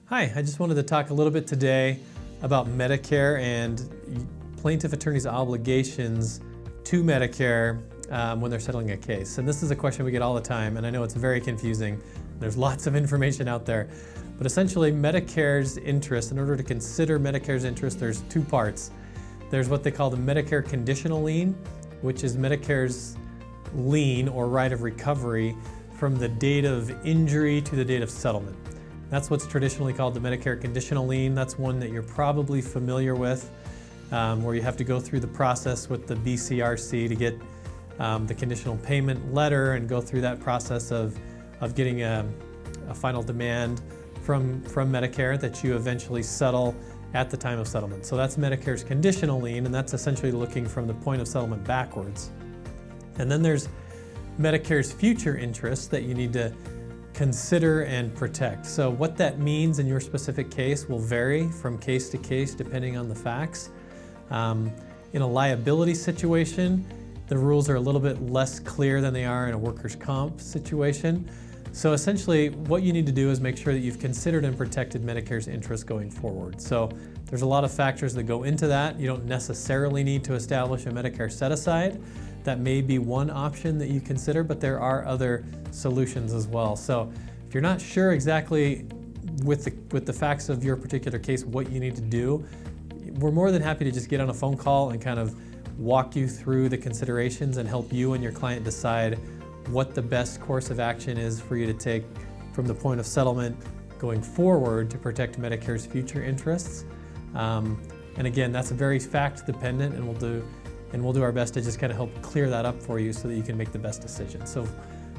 Hi, I just wanted to talk a little bit today about Medicare and plaintiff attorneys' obligations to Medicare when they're settling a case. And this is a question we get all the time, and I know it's very confusing. There's lots of information out there. But essentially, Medicare's interest, in order to consider Medicare's interest, there's two parts. There's what they call the Medicare Conditional Lien, which is Medicare's lien or right of recovery from the date of injury to the date of settlement. That's what's traditionally called the Medicare Conditional Lien. That's one that you're probably familiar with, where you have to go through the process with the BCRC to get the conditional payment letter and go through that process of getting a final demand from Medicare that you eventually settle at the time of settlement. So that's Medicare's conditional lien, and that's essentially looking from the point of settlement backwards. And then there's Medicare's future interest that you need to consider and protect. So what that means in your specific case will vary from case to case depending on the facts. In a liability situation, the rules are a little bit less clear than they are in a workers' comp situation. So essentially, what you need to do is make sure that you've considered and protected Medicare's interest going forward. So there's a lot of factors that go into that. You don't necessarily need to establish a Medicare set-aside. That may be one option that you consider, but there are other solutions as well. So if you're not sure exactly with the facts of your particular case what you need to do, we're more than happy to just get on a phone call and kind of walk you through the considerations and help you and your client decide what the best course of action is for you to take from the point of settlement going forward to protect Medicare's future interests. And again, that's very fact dependent, and we'll do our best to just kind of help clear that up for you so that you can make the best decision. So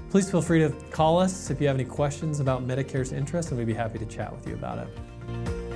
please feel free to call us if you have any questions about Medicare's interest, and we'd be happy to chat with you about it.